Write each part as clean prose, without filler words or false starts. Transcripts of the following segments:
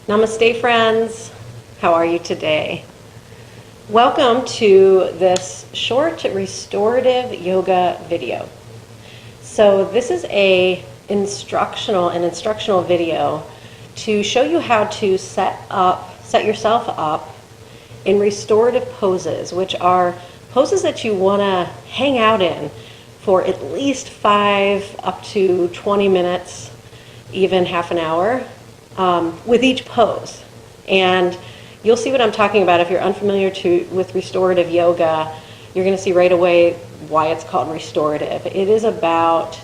Namaste, friends. How are you today? Welcome to this short restorative yoga video. So this is an instructional video to show you how to set yourself up in restorative poses, which are poses that you want to hang out in for at least 5 up to 20 minutes, even half an hour, with each pose. And you'll see what I'm talking about. If you're unfamiliar with restorative yoga, you're going to see right away why it's called restorative. It is about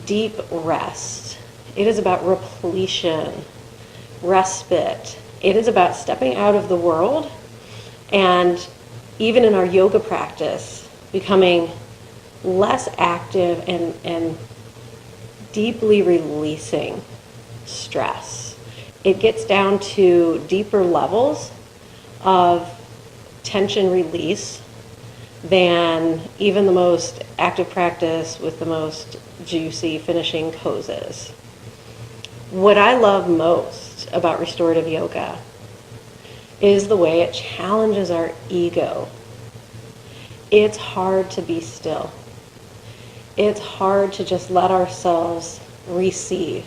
deep rest. It is about repletion, respite. It is about stepping out of the world and, even in our yoga practice, becoming less active and deeply releasing stress. It gets down to deeper levels of tension release than even the most active practice with the most juicy finishing poses. What I love most about restorative yoga is the way it challenges our ego. It's hard to be still. It's hard to just let ourselves receive.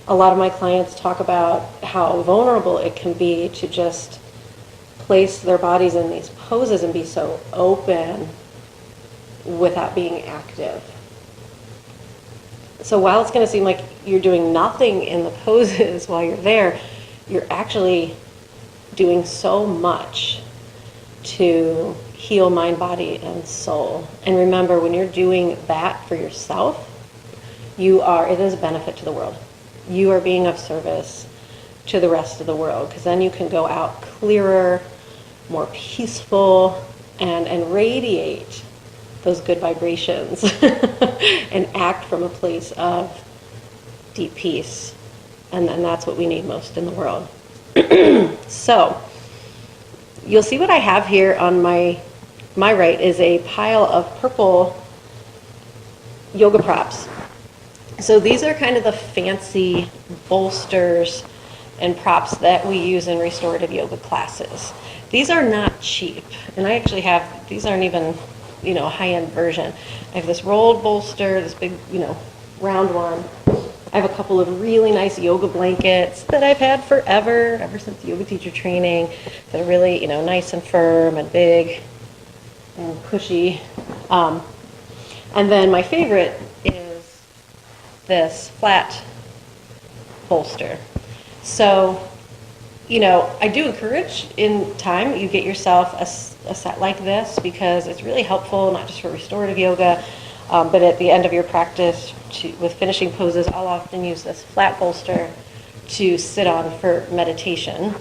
A lot of my clients talk about how vulnerable it can be to just place their bodies in these poses and be so open without being active. So while it's going to seem like you're doing nothing in the poses while you're there, you're actually doing so much to heal mind, body, and soul. And remember, when you're doing that for yourself, it is a benefit to the world. You are being of service to the rest of the world, because then you can go out clearer, more peaceful, and radiate those good vibrations and act from a place of deep peace. And then that's what we need most in the world. So you'll see what I have here on my right is a pile of purple yoga props. So these are kind of the fancy bolsters and props that we use in restorative yoga classes. These are not cheap, and I actually have, these aren't even, a high-end version. I have this rolled bolster, this big, round one. I have a couple of really nice yoga blankets that I've had forever, ever since yoga teacher training, that are really, nice and firm and big and cushy. And then my favorite is this flat bolster. So, I do encourage in time you get yourself a set like this, because it's really helpful, not just for restorative yoga, but at the end of your practice with finishing poses, I'll often use this flat bolster to sit on for meditation.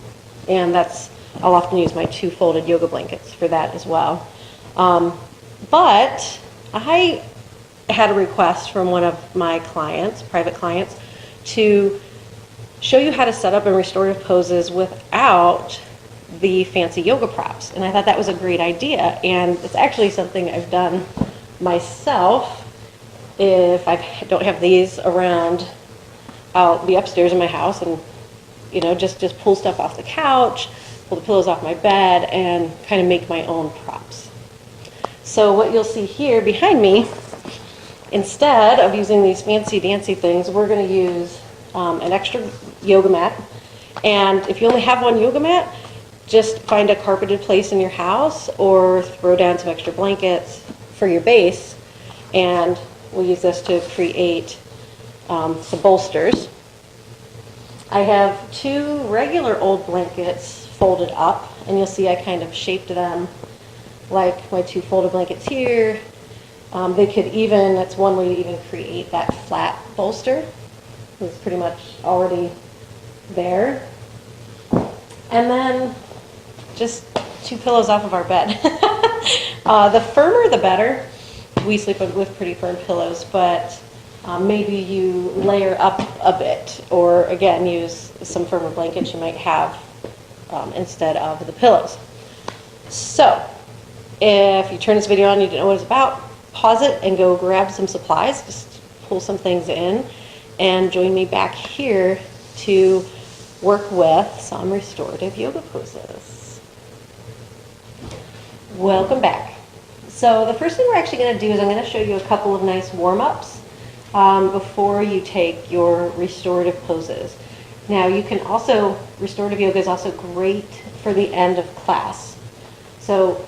And I'll often use my 2 folded yoga blankets for that as well. But I had a request from one of my clients, private clients, to show you how to set up in restorative poses without the fancy yoga props. And I thought that was a great idea. And it's actually something I've done myself. If I don't have these around, I'll be upstairs in my house and, just pull stuff off the couch, pull the pillows off my bed, and kind of make my own props. So what you'll see here behind me, instead of using these fancy dancy things, we're going to use an extra yoga mat. And if you only have one yoga mat, just find a carpeted place in your house or throw down some extra blankets for your base. And we'll use this to create some bolsters. I have 2 regular old blankets folded up, and you'll see I kind of shaped them like my 2 folded blankets here. That's one way to even create that flat bolster. It's pretty much already there. And then just 2 pillows off of our bed. The firmer the better. We sleep with pretty firm pillows, but maybe you layer up a bit, or again use some firmer blankets you might have instead of the pillows. So if you turn this video on and you didn't know what it's about, pause it and go grab some supplies, just pull some things in, and join me back here to work with some restorative yoga poses. Welcome back. So the first thing we're actually going to do is I'm going to show you a couple of nice warm-ups before you take your restorative poses. Now you can also, restorative yoga is also great for the end of class. So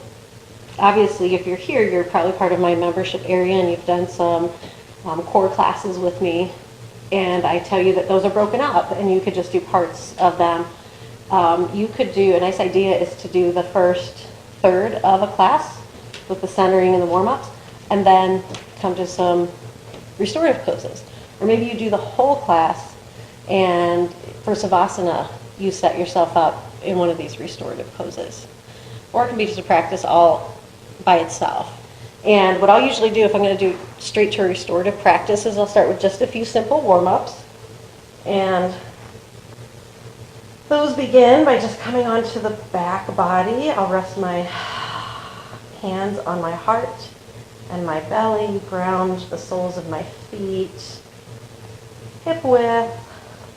obviously if you're here, you're probably part of my membership area and you've done some core classes with me. And I tell you that those are broken up and you could just do parts of them. You could do, a nice idea is to do the first third of a class with the centering and the warm-ups, and then come to some restorative poses. Or maybe you do the whole class, and for Savasana, you set yourself up in one of these restorative poses. Or it can be just a practice all by itself. And what I'll usually do if I'm going to do straight to a restorative practice is I'll start with just a few simple warm-ups. And those begin by just coming onto the back body. I'll rest my hands on my heart and my belly, ground the soles of my feet, hip width,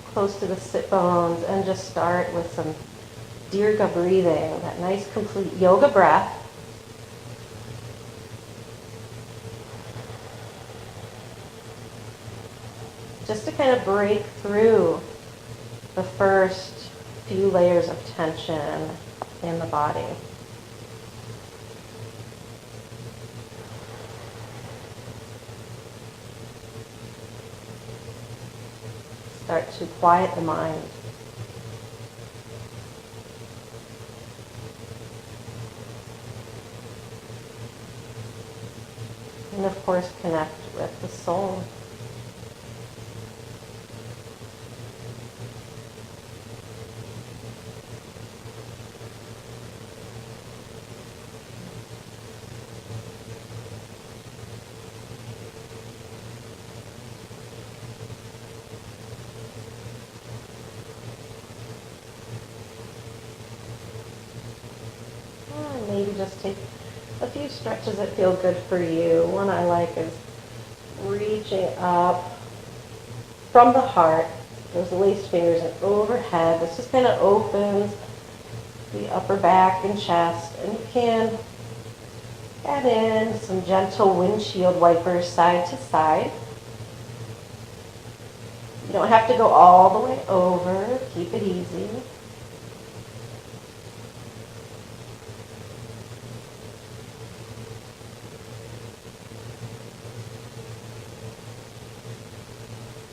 close to the sit bones, and just start with some Dirga breathing, that nice complete yoga breath. Just to kind of break through the first few layers of tension in the body. Start to quiet the mind. And of course, connect with the soul. Maybe just take a few stretches that feel good for you. One I like is reaching up from the heart, those lace fingers, and overhead. This just kind of opens the upper back and chest. And you can add in some gentle windshield wipers side to side. You don't have to go all the way over. Keep it easy.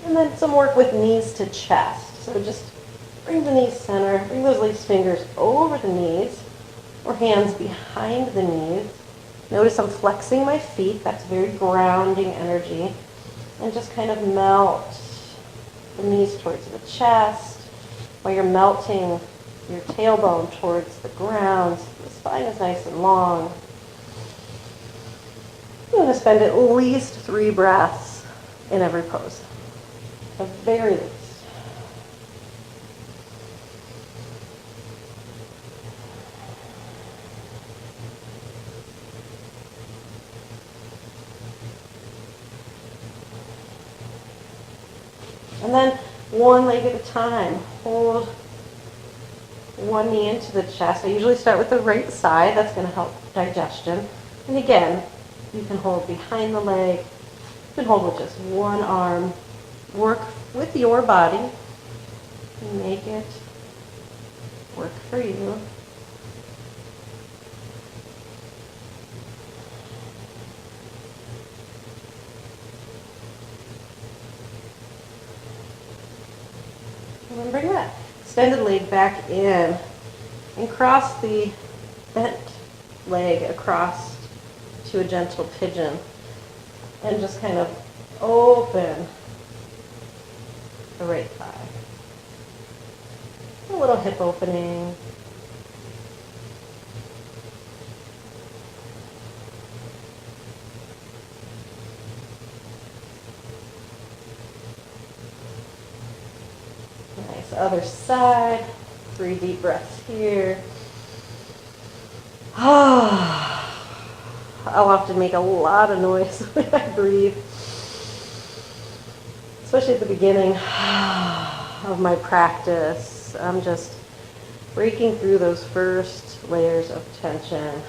And then some work with knees to chest. So just bring the knees center, bring those lace fingers over the knees or hands behind the knees. Notice I'm flexing my feet. That's very grounding energy. And just kind of melt the knees towards the chest while you're melting your tailbone towards the ground. So the spine is nice and long. You're going to spend at least 3 breaths in every pose. At the very least. And then one leg at a time. Hold one knee into the chest. I usually start with the right side. That's going to help digestion. And again, you can hold behind the leg. You can hold with just one arm. Work with your body. Make it work for you. And then bring that extended leg back in and cross the bent leg across to a gentle pigeon and just kind of open the right thigh. A little hip opening. Nice. Other side. 3 deep breaths here. I'll often make a lot of noise when I breathe, especially at the beginning. of my practice. I'm just breaking through those first layers of tension.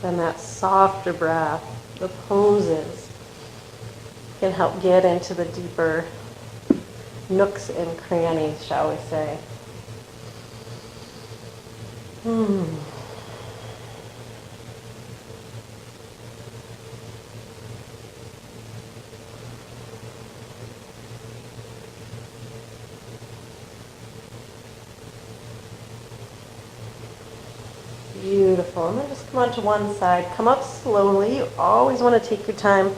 Then that softer breath, the poses can help get into the deeper nooks and crannies, shall we say. Beautiful. I'm going to just come onto one side. Come up slowly. You always want to take your time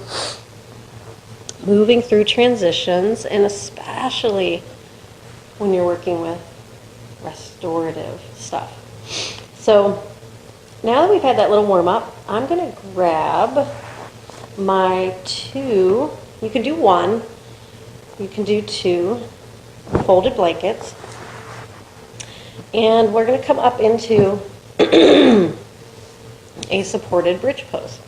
moving through transitions, and especially when you're working with restorative stuff. So now that we've had that little warm up, I'm going to grab my two, you can do one, you can do two folded blankets, and we're going to come up into a supported bridge pose.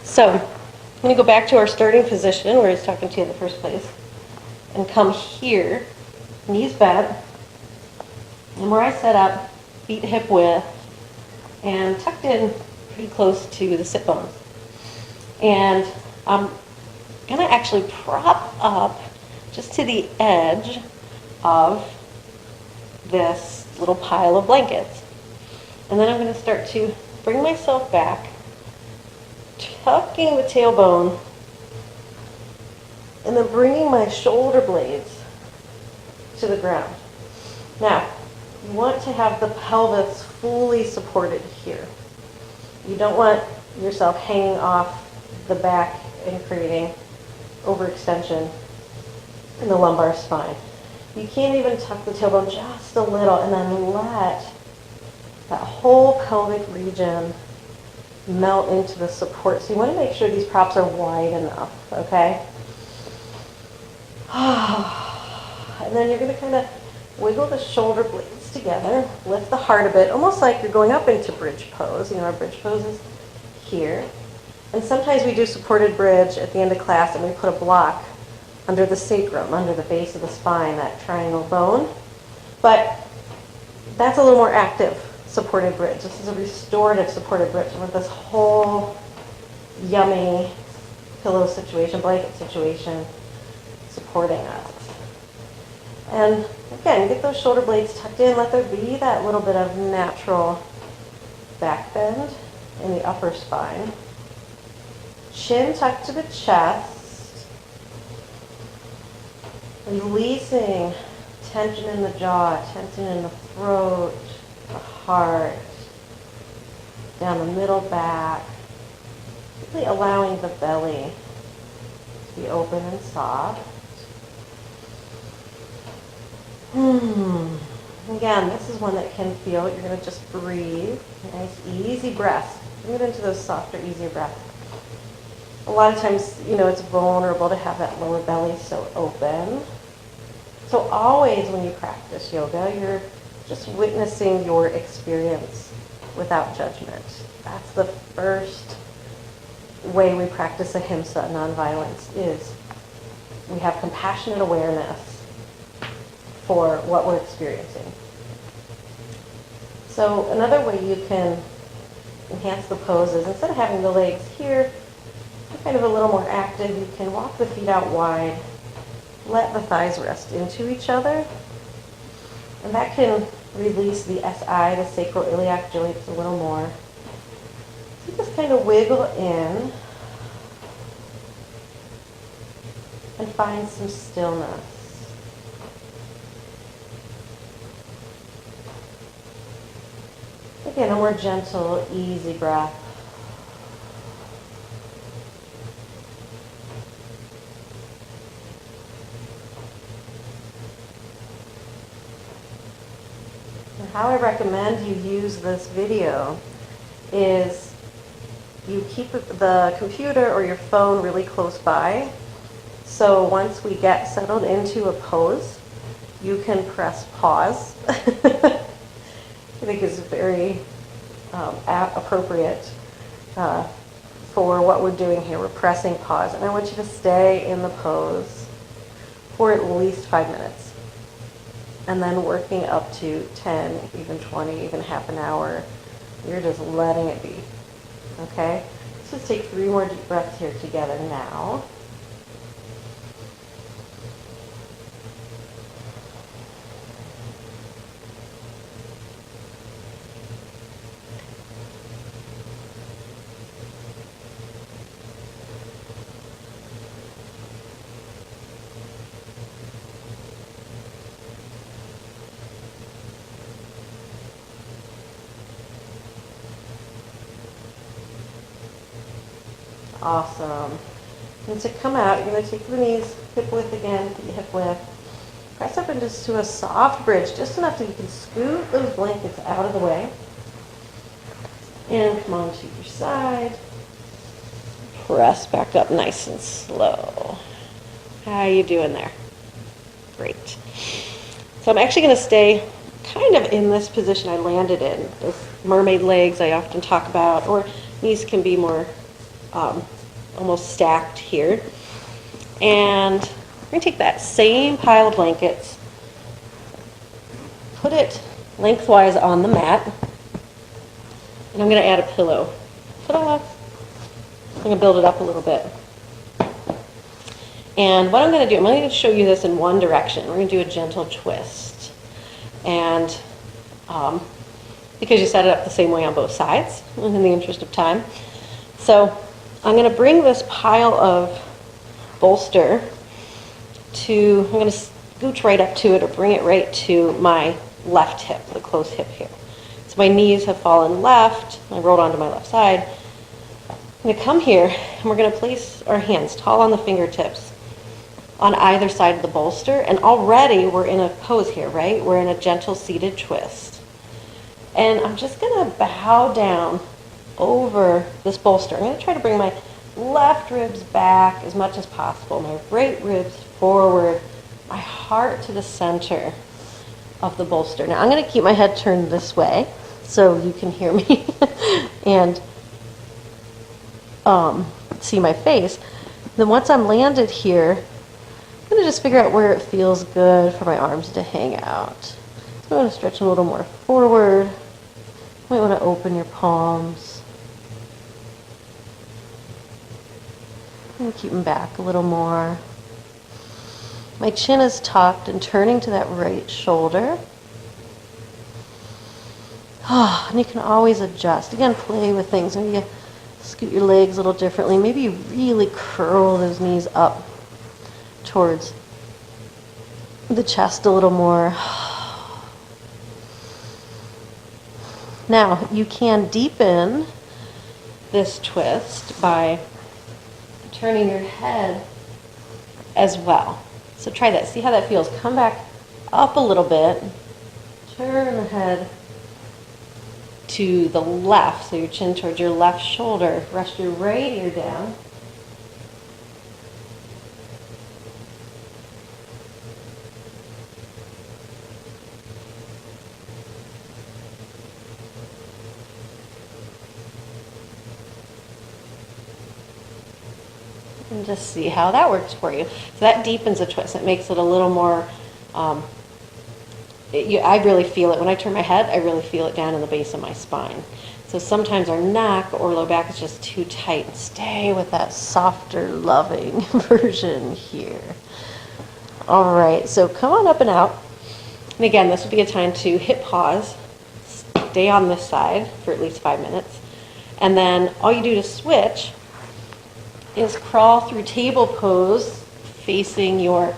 So I'm going to go back to our starting position where I was talking to you in the first place and come here, knees bent, and where I set up, feet hip width, and tucked in pretty close to the sit bones. And I'm going to actually prop up just to the edge of this little pile of blankets. And then I'm going to start to bring myself back, tucking the tailbone, and then bringing my shoulder blades to the ground. Now, you want to have the pelvis fully supported here. You don't want yourself hanging off the back and creating overextension in the lumbar spine. You can't even tuck the tailbone just a little and then let that whole pelvic region melt into the support. So you want to make sure these props are wide enough, okay? And then you're going to kind of wiggle the shoulder blades together, lift the heart a bit, almost like you're going up into bridge pose. You know, our bridge pose is here. And sometimes we do supported bridge at the end of class and we put a block under the sacrum, under the base of the spine, that triangle bone. But that's a little more active supported bridge. This is a restorative supported bridge with this whole yummy pillow situation, blanket situation supporting us. And again, get those shoulder blades tucked in. Let there be that little bit of natural back bend in the upper spine. Chin tucked to the chest. Releasing tension in the jaw, tension in the throat, the heart, down the middle back. Really allowing the belly to be open and soft. Again, this is one that can feel, you're going to just breathe. Nice, easy breaths. Bring it into those softer, easier breaths. A lot of times, you know, it's vulnerable to have that lower belly so open. So always when you practice yoga, you're just witnessing your experience without judgment. That's the first way we practice ahimsa, nonviolence, is we have compassionate awareness for what we're experiencing. So another way you can enhance the pose is, instead of having the legs here, kind of a little more active, you can walk the feet out wide, let the thighs rest into each other, and that can release the SI, the sacroiliac joints, a little more. So just kind of wiggle in and find some stillness. Again, a more gentle, easy breath. And how I recommend you use this video is you keep the computer or your phone really close by. So once we get settled into a pose, you can press pause. I think is very appropriate for what we're doing here. We're pressing pause, and I want you to stay in the pose for at least 5 minutes, and then working up to 10, even 20, even half an hour. You're just letting it be, okay? Let's just take 3 more deep breaths here together now. Awesome. And to come out, you're going to take the knees hip width again, hip width. Press up into a soft bridge, just enough that you can scoot those blankets out of the way. And come on to your side. Press back up nice and slow. How you doing there? Great. So I'm actually going to stay kind of in this position I landed in. Those mermaid legs I often talk about, or knees can be more almost stacked here. And we're going to take that same pile of blankets, put it lengthwise on the mat, and I'm going to add a pillow. Ta-da! I'm going to build it up a little bit. And what I'm going to do, I'm going to show you this in one direction. We're going to do a gentle twist. And because you set it up the same way on both sides, in the interest of time. So I'm going to bring this pile of bolster to, I'm going to scooch right up to it or bring it right to my left hip, the close hip here. So my knees have fallen left, I rolled onto my left side. I'm going to come here and we're going to place our hands tall on the fingertips on either side of the bolster, and already we're in a pose here, right? We're in a gentle seated twist. And I'm just going to bow down over this bolster. I'm going to try to bring my left ribs back as much as possible, my right ribs forward, my heart to the center of the bolster. Now I'm going to keep my head turned this way so you can hear me and see my face. Then once I'm landed here, I'm going to just figure out where it feels good for my arms to hang out. So I'm going to stretch a little more forward. You might want to open your palms. And keep them back a little more. My chin is tucked and turning to that right shoulder. And you can always adjust. Again, play with things. Maybe you scoot your legs a little differently. Maybe you really curl those knees up towards the chest a little more. Now, you can deepen this twist by turning your head as well. So try that. See how that feels. Come back up a little bit. Turn the head to the left, so your chin towards your left shoulder. Rest your right ear down. And just see how that works for you. So that deepens the twist. It makes it a little more, I really feel it. When I turn my head, I really feel it down in the base of my spine. So sometimes our neck or low back is just too tight. Stay with that softer, loving version here. All right, so come on up and out. And again, this would be a time to hit pause, stay on this side for at least 5 minutes. And then all you do to switch is crawl through table pose facing your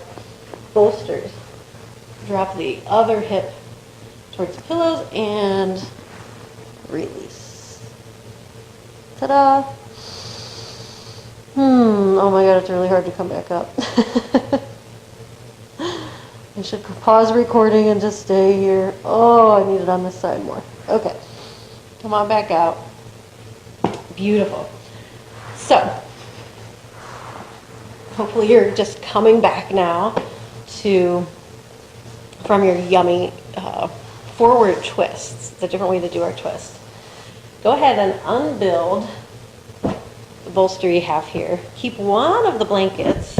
bolsters. Drop the other hip towards the pillows and release. Ta-da! Oh my god, it's really hard to come back up. I should pause recording and just stay here. Oh, I need it on this side more. Okay, come on back out. Beautiful. So, hopefully you're just coming back now from your yummy forward twists. It's a different way to do our twist. Go ahead and unbuild the bolster you have here. Keep one of the blankets,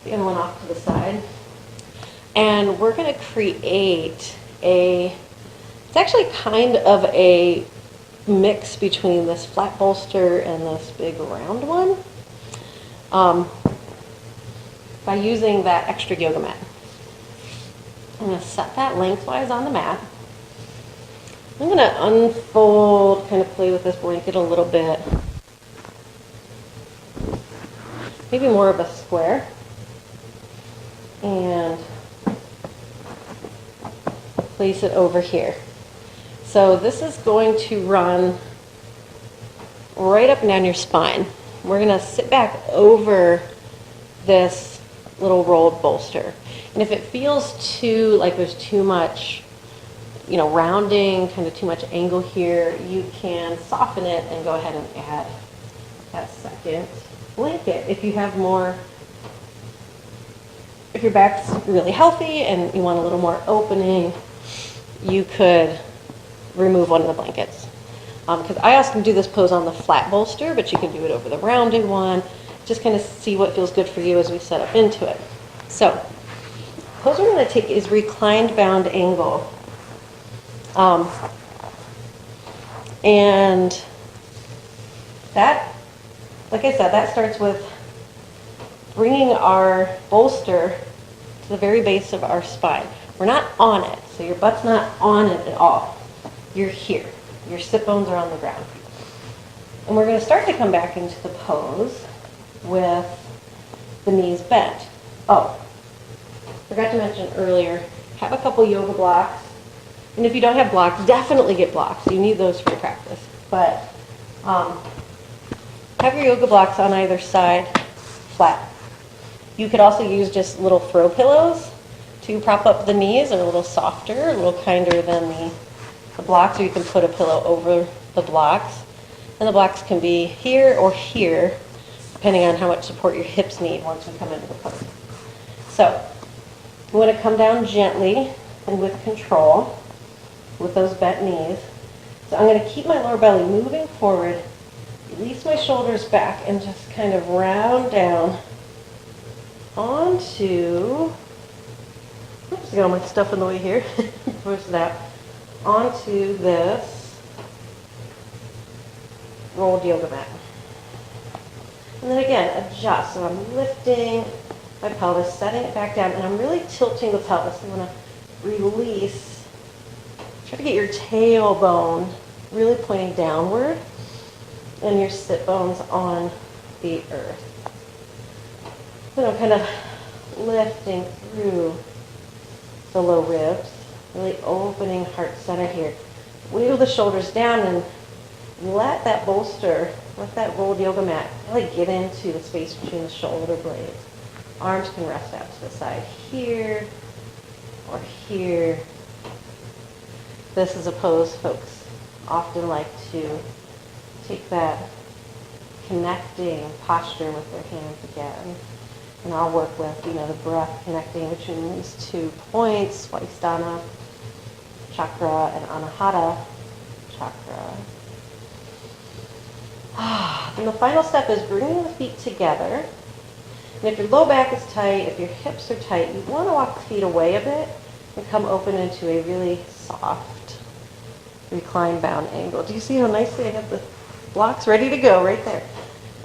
the other one off to the side, and we're going to create it's actually kind of a mix between this flat bolster and this big round one, by using that extra yoga mat. I'm going to set that lengthwise on the mat. I'm going to unfold, kind of play with this blanket a little bit. Maybe more of a square. And place it over here. So this is going to run right up and down your spine. We're going to sit back over this little rolled bolster. And if it feels like there's too much, rounding, kind of too much angle here, you can soften it and go ahead and add that second blanket. If your back's really healthy and you want a little more opening, you could remove one of the blankets. Because I often do this pose on the flat bolster, but you can do it over the rounded one. Just kind of see what feels good for you as we set up into it. So, the pose we're going to take is reclined bound angle. And that, like I said, that starts with bringing our bolster to the very base of our spine. We're not on it, so your butt's not on it at all. You're here. Your sit bones are on the ground. And we're going to start to come back into the pose with the knees bent. Oh, forgot to mention earlier, have a couple yoga blocks. And if you don't have blocks, definitely get blocks. You need those for your practice. But have your yoga blocks on either side flat. You could also use just little throw pillows to prop up the knees. They're a little softer, a little kinder than the blocks, or you can put a pillow over the blocks. And the blocks can be here or here, depending on how much support your hips need once we come into the pose. So, you want to come down gently and with control with those bent knees. So I'm going to keep my lower belly moving forward, release my shoulders back, and just kind of round down onto, oops, I got all my stuff in the way here, push that, onto this rolled yoga mat. And then again, adjust. So I'm lifting my pelvis, setting it back down, and I'm really tilting the pelvis. I'm going to release. Try to get your tailbone really pointing downward and your sit bones on the earth. Then I'm kind of lifting through the low ribs, really opening heart center here. Wiggle the shoulders down and let that bolster, let that rolled yoga mat really get into the space between the shoulder blades. Arms can rest out to the side here or here. This is a pose folks often like to take that connecting posture with their hands again. And I'll work with, the breath connecting between these 2 points, Swadhisthana chakra and Anahata chakra. And the final step is bringing the feet together. And if your low back is tight, if your hips are tight, you want to walk the feet away a bit and come open into a really soft reclined bound angle. Do you see how nicely I have the blocks ready to go right there?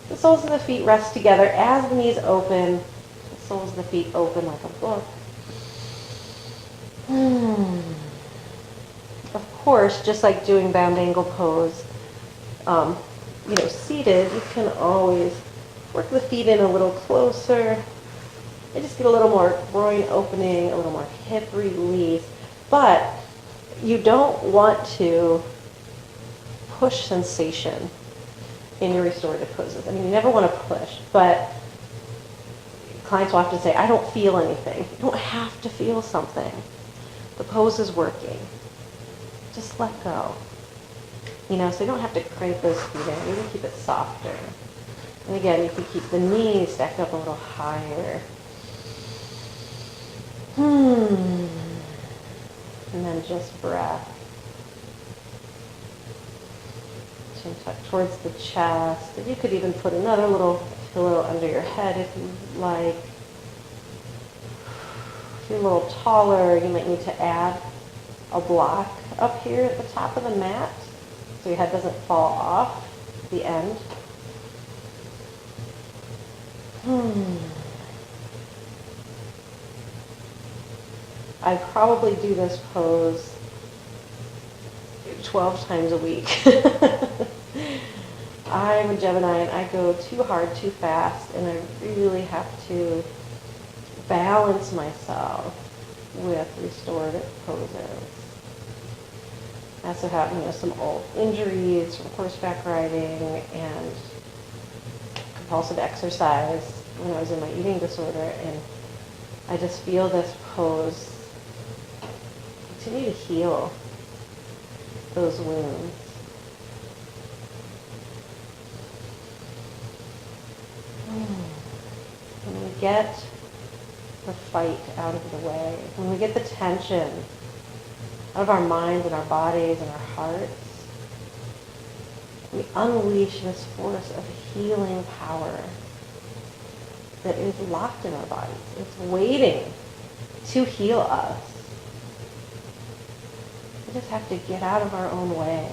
The soles of the feet rest together as the knees open. The soles of the feet open like a book. Of course, just like doing bound angle pose, seated, you can always work the feet in a little closer. And just get a little more groin opening, a little more hip release. But you don't want to push sensation in your restorative poses. I mean, you never want to push, but clients will often say, I don't feel anything. You don't have to feel something. The pose is working. Just let go. So you don't have to crank those feet in. You can keep it softer. And again, you can keep the knees stacked up a little higher. And then just breath. chin tuck towards the chest. And you could even put another little pillow under your head if you like. If you're a little taller, you might need to add a block up here at the top of the mat so your head doesn't fall off the end. I probably do this pose 12 times a week. I'm a Gemini and I go too hard, too fast, and I really have to balance myself with restorative poses. I also have, some old injuries from horseback riding and compulsive exercise when I was in my eating disorder, and I just feel this pose continue to heal those wounds. When we get the fight out of the way, when we get the tension out of our minds and our bodies and our hearts, we unleash this force of healing power that is locked in our bodies. It's waiting to heal us. We just have to get out of our own way.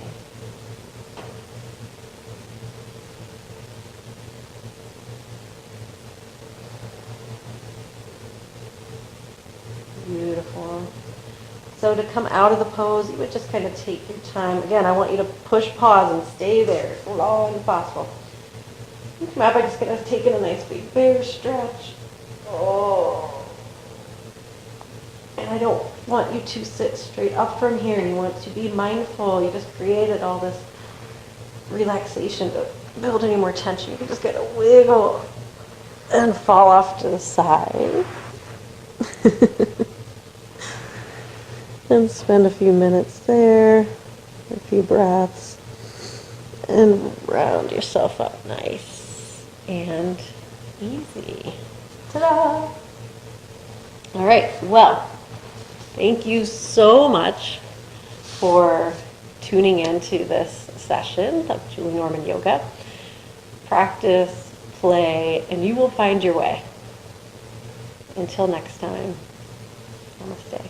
Beautiful. So to come out of the pose, you would just kind of take your time. Again, I want you to push pause and stay there as long as possible. You come out by just kind of taking a nice big bear stretch. Oh. And I don't want you to sit straight up from here. You want to be mindful. You just created all this relaxation to build any more tension. You can just kind of wiggle and fall off to the side. And spend a few minutes there, a few breaths, and round yourself up nice and easy. Ta-da! All right, well, thank you so much for tuning into this session of Julie Norman Yoga. Practice, play, and you will find your way. Until next time, namaste.